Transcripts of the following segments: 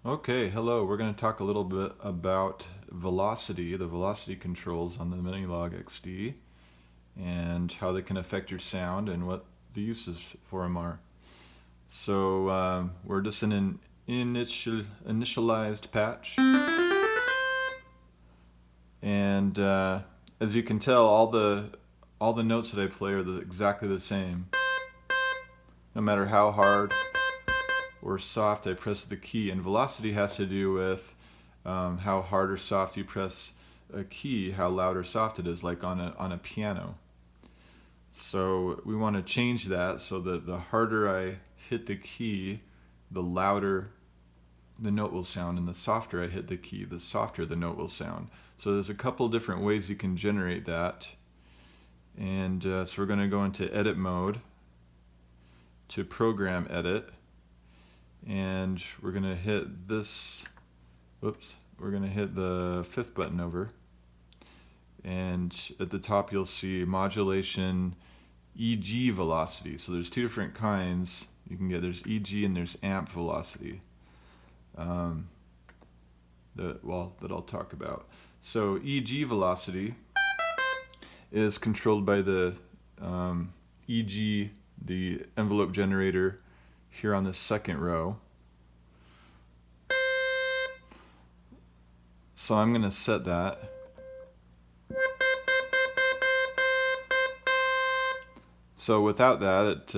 Okay, hello. We're going to talk a little bit about velocity, the velocity controls on the Minilogue XD, and how they can affect your sound and what the uses for them are. So we're just in an initialized patch, and as you can tell, all the notes that I play are exactly the same, no matter how hard or soft I press the key. And velocity has to do with how hard or soft you press a key, how loud or soft it is, like on a piano. So we want to change that so that the harder I hit the key, the louder the note will sound, and the softer I hit the key, the softer the note will sound. So there's a couple different ways you can generate that. And so we're going to go into edit mode to program edit. And we're going to hit this, we're going to hit the fifth button over. And at the top you'll see Modulation Eg Velocity. So there's two different kinds you can get. There's Eg and there's amp velocity that I'll talk about. So Eg velocity is controlled by the Eg, the envelope generator, here on the second row. So I'm going to set that. So without that, it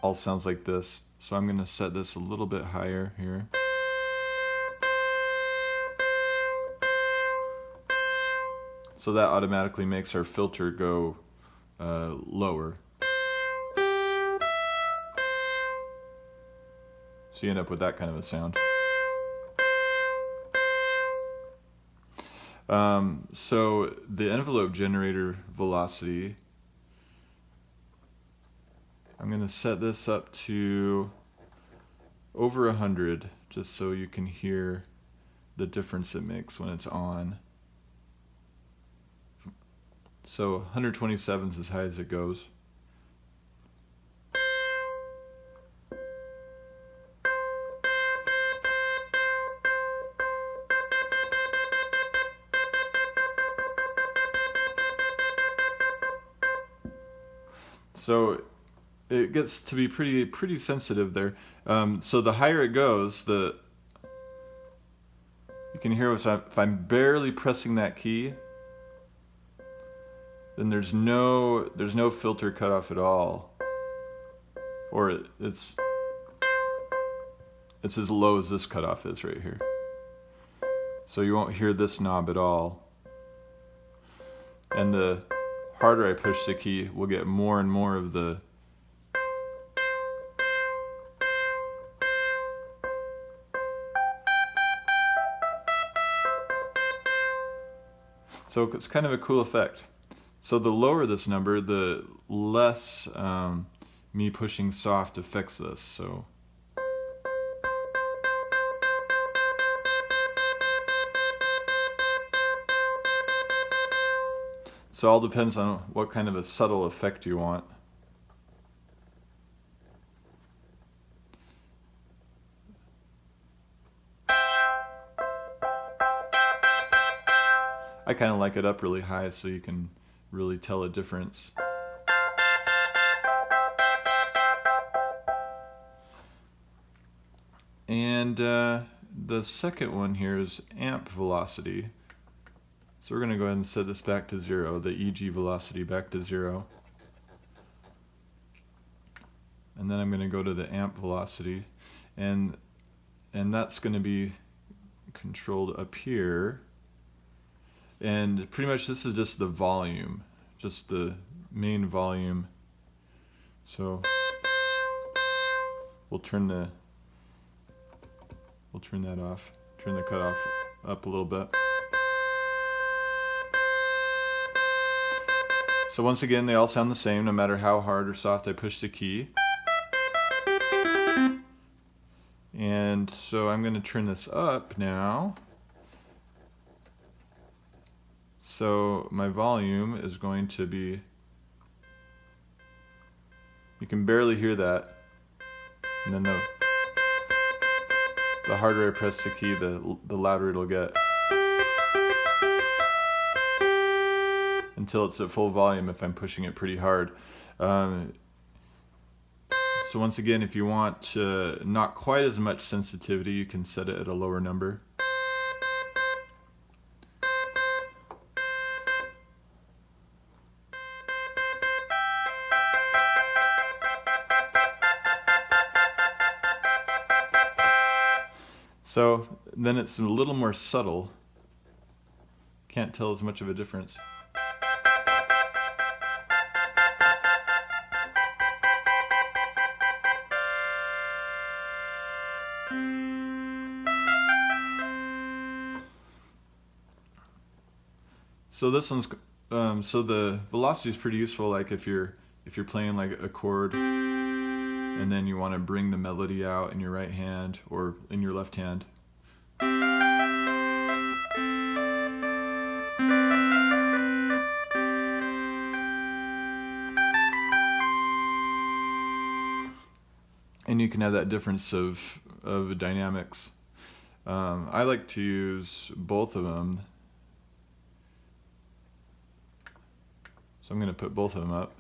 all sounds like this. So I'm going to set this a little bit higher here. So that automatically makes our filter go lower. So you end up with that kind of a sound. So the envelope generator velocity, I'm going to set this up to over 100, just so you can hear the difference it makes when it's on. So 127 is as high as it goes. So it gets to be pretty sensitive there. So the higher it goes, you can hear if I'm barely pressing that key, then there's no filter cutoff at all, or it's as low as this cutoff is right here. So you won't hear this knob at all. And the harder I push the key, we'll get more and more of the so it's kind of a cool effect. So the lower this number, the less me pushing soft affects this. So it all depends on what kind of a subtle effect you want. I kind of like it up really high so you can really tell a difference. And the second one here is amp velocity. So we're going to go ahead and set this back to 0, the Eg velocity back to 0. And then I'm going to go to the amp velocity, and that's going to be controlled up here. And pretty much this is just the volume, just the main volume. So we'll turn that off, turn the cutoff up a little bit. So once again, they all sound the same no matter how hard or soft I push the key. And so I'm going to turn this up now. So my volume is going to be, you can barely hear that. And then the harder I press the key, the louder it'll get. Until it's at full volume if I'm pushing it pretty hard. So once again, if you want not quite as much sensitivity, you can set it at a lower number. So then it's a little more subtle. Can't tell as much of a difference. So this one's so the velocity is pretty useful. Like if you're playing like a chord, and then you want to bring the melody out in your right hand or in your left hand. And you can have that difference of dynamics. I like to use both of them. So I'm going to put both of them up.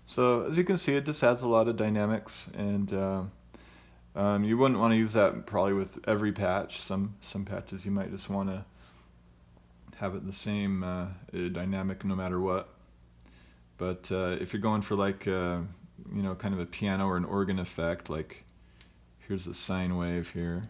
So as you can see, it just adds a lot of dynamics, and you wouldn't want to use that probably with every patch. Some patches you might just want to have it the same dynamic no matter what. But if you're going for like you know, kind of a piano or an organ effect, like here's a sine wave here.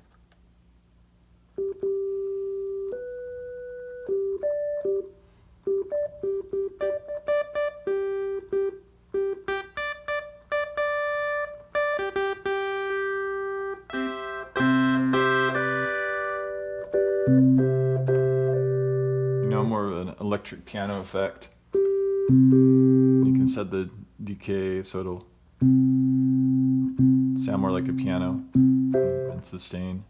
You know, more of an electric piano effect. You can set the decay so it'll sound more like a piano and sustain.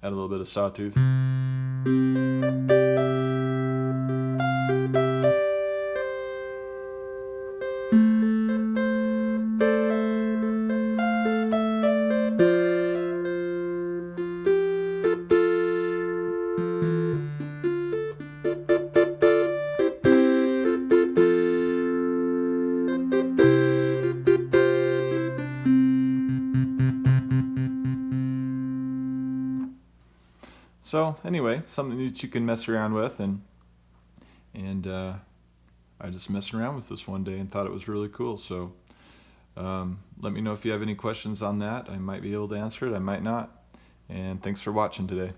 Add a little bit of sawtooth. So anyway, something that you can mess around with, and I just messed around with this one day and thought it was really cool. So let me know if you have any questions on that. I might be able to answer it, I might not. And thanks for watching today.